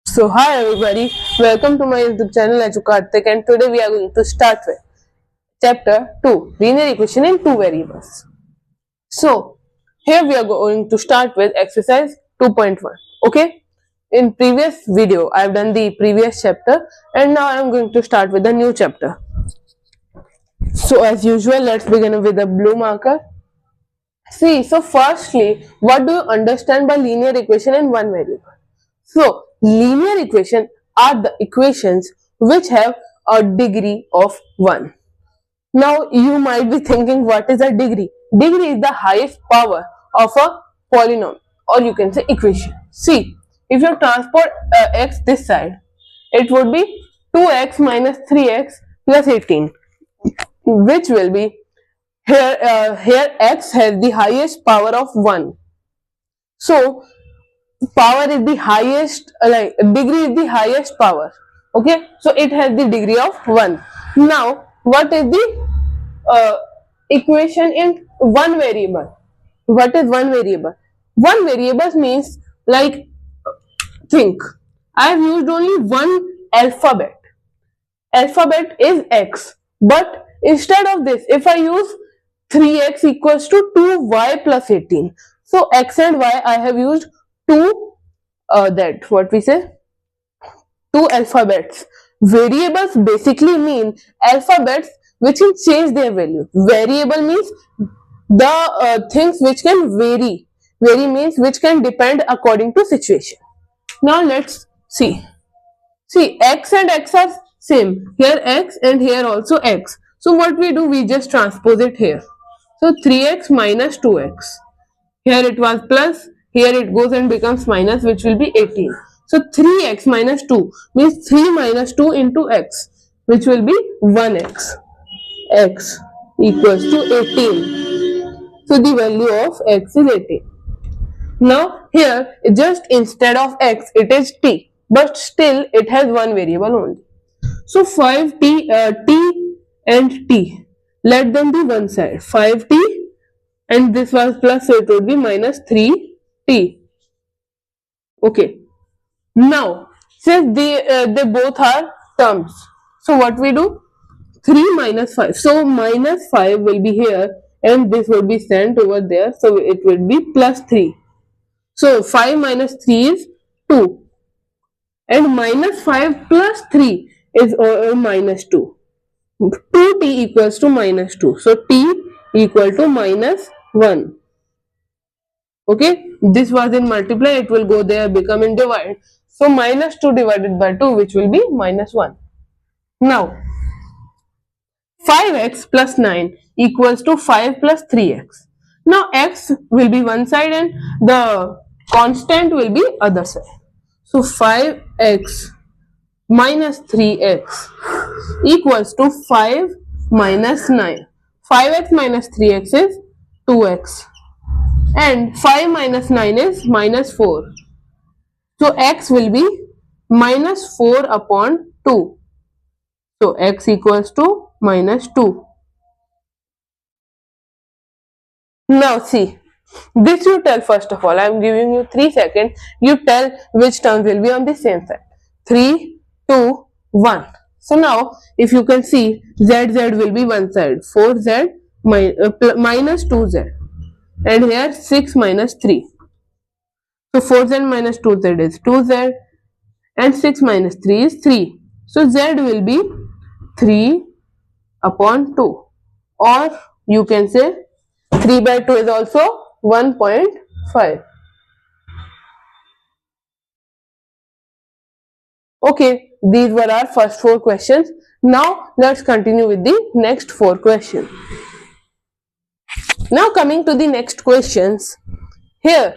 So hi everybody, welcome to my YouTube channel Edukartik, and today we are going to start with chapter 2, linear equation in two variables. So here we are going to start with exercise 2.1. Okay, in previous video I have done the previous chapter and now I am going to start with the new chapter. So as usual, let's begin with the blue marker. See, so firstly, what do you understand by linear equation in one variable? So, linear equations are the equations which have a degree of 1. Now, you might be thinking, what is a degree? Degree is the highest power of a polynomial, or you can say equation. See, if you transport x this side, it would be 2x minus 3x plus 18, which will be here x has the highest power of 1. So, power is the highest, like degree is the highest power. Okay, so it has the degree of 1. Now what is the equation in one variable? What is one variable? One variable means, like, think, I have used only one alphabet is x, but instead of this, if I use 3x equals to 2y plus 18, so x and y I have used two, that what we say, two alphabets. Variables basically mean alphabets which can change their value. Variable means the things which can vary. Vary means which can depend according to situation. Now let's see. See, x and x are same. Here x and here also x. So what we do, we just transpose it here. So 3x minus 2x. Here it was plus, here it goes and becomes minus, which will be 18. So 3x minus 2 means 3 minus 2 into x, which will be 1x. X equals to 18. So the value of x is 18. Now here, just instead of x, it is t, but still it has one variable only. So 5t, t and t, let them be one side. 5t and this was plus, so it would be minus 3t. Okay, now since they both are terms, so what we do, 3 minus 5, so minus 5 will be here and this will be sent over there, so it will be plus 3. So 5 minus 3 is 2 and minus 5 plus 3 is minus 2. 2t equals to minus 2, so t equal to minus 1. Okay, this was in multiply, it will go there, become in divide. So minus 2 divided by 2, which will be minus 1. Now 5x plus 9 equals to 5 plus 3x. Now x will be one side and the constant will be other side. So 5x minus 3x equals to 5 minus 9. 5x minus 3x is 2x and 5 minus 9 is minus 4. So x will be minus 4 upon 2. So x equals to minus 2. Now see, this you tell first of all. I am giving you 3 seconds. You tell which term will be on the same side. 3, 2, 1. So now if you can see, z will be one side. 4z minus 2z. And here 6 minus 3. So 4z minus 2z is 2z and 6 minus 3 is 3. So z will be 3 upon 2, or you can say 3 by 2 is also 1.5. Okay, these were our first 4 questions. Now let's continue with the next 4 questions. Now coming to the next questions, here,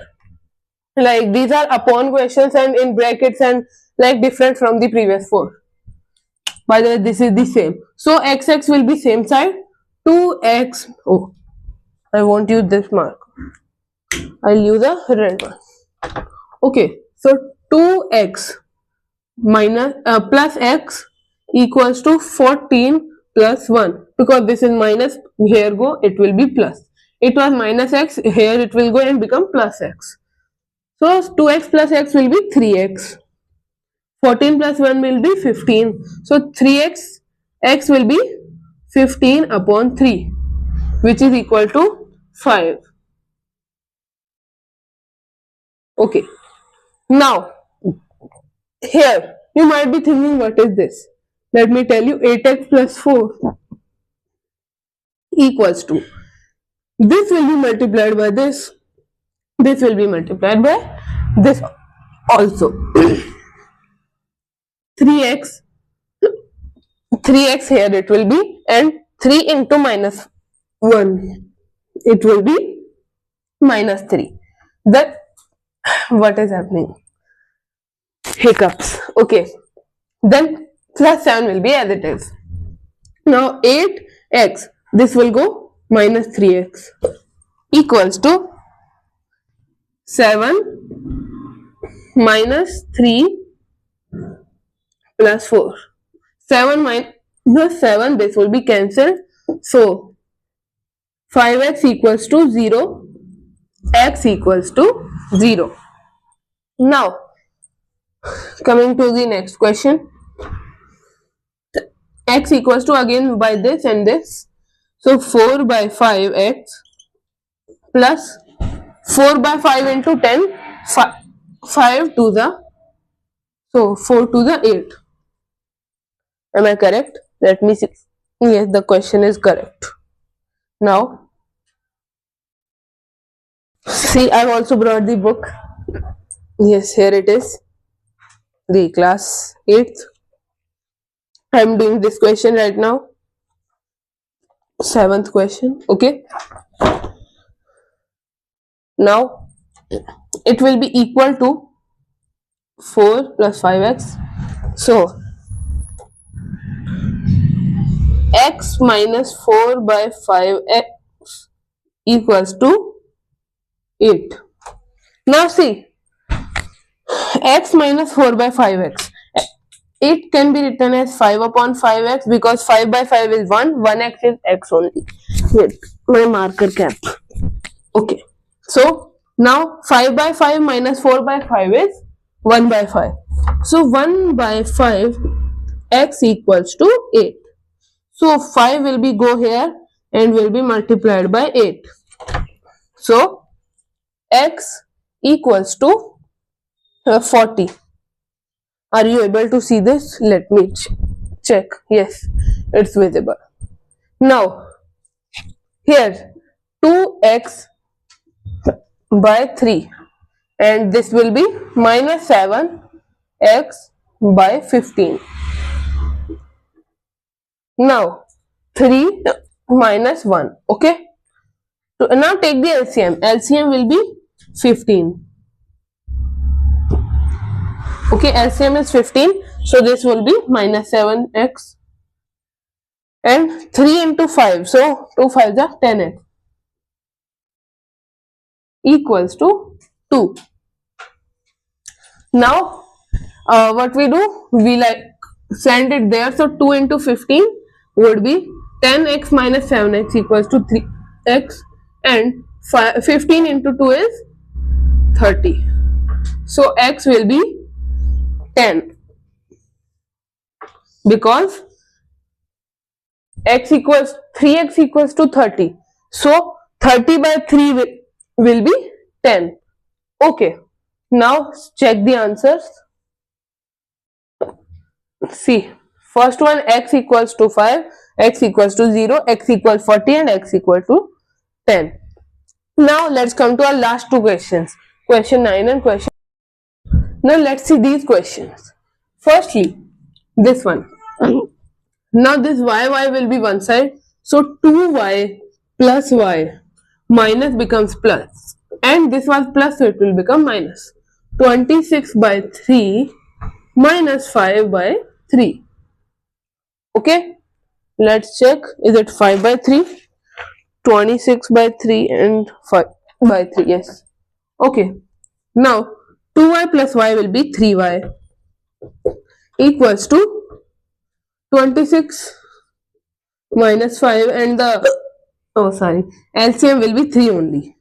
like, these are upon questions and in brackets and like different from the previous 4. By the way, this is the same. So xx will be same side. 2x, oh, I won't use this mark, I'll use a red one. Okay, so 2x minus plus x equals to 14 plus 1, because this is minus, here go, it will be plus. It was minus x, here it will go and become plus x. So 2x plus x will be 3x. 14 plus 1 will be 15. So 3x, x will be 15 upon 3, which is equal to 5. Okay. Now, here you might be thinking, what is this? Let me tell you, 8x plus 4 equals to, this will be multiplied by this will be multiplied by this also. 3x here it will be, and 3 into minus 1, it will be minus 3. That, what is happening? Hiccups. Okay. Then plus 7 will be as it is. Now 8x, this will go minus 3x, equals to 7 minus 3 plus 4. 7 minus 7, this will be cancelled. So 5x equals to 0, x equals to 0. Now, coming to the next question. X equals to, again by this and this. So 4 by 5x plus 4 by 5 into 10, 5 to the, so 4 to the 8. Am I correct? Let me see. Yes, the question is correct. Now, see, I've also brought the book. Yes, here it is. The class 8th. I'm doing this question right now. 7th question. Okay. Now, it will be equal to 4 plus 5x. So, x minus 4 by 5x equals to 8. Now see, x minus 4 by 5x, it can be written as 5 upon 5x, because 5 by 5 is 1, 1x is x only. Wait, my marker cap. Okay, so now 5 by 5 minus 4 by 5 is 1 by 5. So 1 by 5, x equals to 8. So 5 will be go here and will be multiplied by 8. So x equals to 40. Are you able to see this? Let me check. Yes, it's visible. Now, here 2x by 3, and this will be minus 7x by 15. Now 3 minus 1. Okay. So now take the LCM. LCM will be 15. Okay, LCM is 15. So this will be minus 7x. And 3 into 5. So 2 5s are 10x. Equals to 2. Now, what we do? We like send it there. So 2 into 15 would be 10x minus 7x equals to 3x. And 15 into 2 is 30. So x will be 10, because x equals 3x equals to 30. So 30 by 3 will be 10. Okay. Now check the answers. See, first one, x equals to 5, x equals to 0, x equals 40, and x equal to 10. Now let's come to our last two questions, question 9 and question. Now let's see these questions. Firstly, this one. Now this y will be one side. So 2y plus y minus becomes plus. And this was plus, so it will become minus. 26 by 3 minus 5 by 3. Okay. Let's check. Is it 5 by 3? 26 by 3 and 5 by 3. Yes. Okay. Now 2y plus y will be 3y equals to 26 minus 5, and the LCM will be 3 only.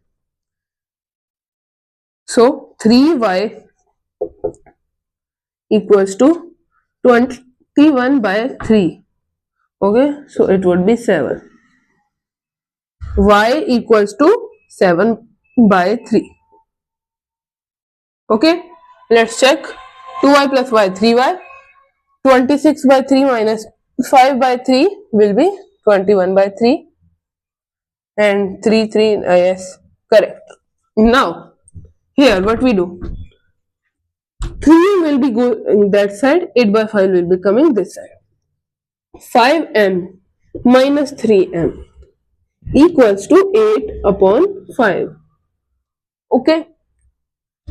So 3y equals to 21 by 3. Okay, so it would be 7. Y equals to 7 by 3. Okay, let's check. 2y plus y, 3y. 26 by 3 minus 5 by 3 will be 21 by 3. And 3, 3, yes, correct. Now, here what we do? 3 will be going that side, 8 by 5 will be coming this side. 5m minus 3m equals to 8 upon 5. Okay.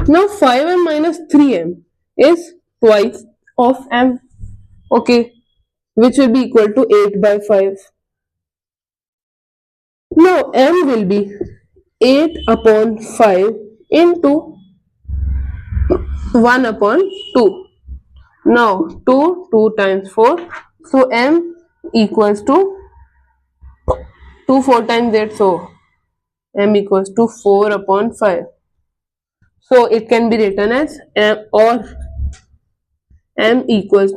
Now 5m minus 3m is twice of m. Okay. Which will be equal to 8 by 5. Now m will be 8 upon 5 into 1 upon 2. Now 2 times 4. So m equals to 2 4 times 8. So m equals to 4 upon 5. So it can be written as m, or m equals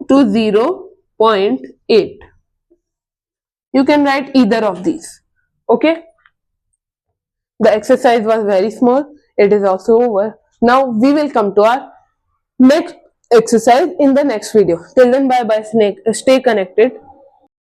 to 0.8. You can write either of these. Okay. The exercise was very small. It is also over. Now we will come to our next exercise in the next video. Till then, bye bye. Stay connected.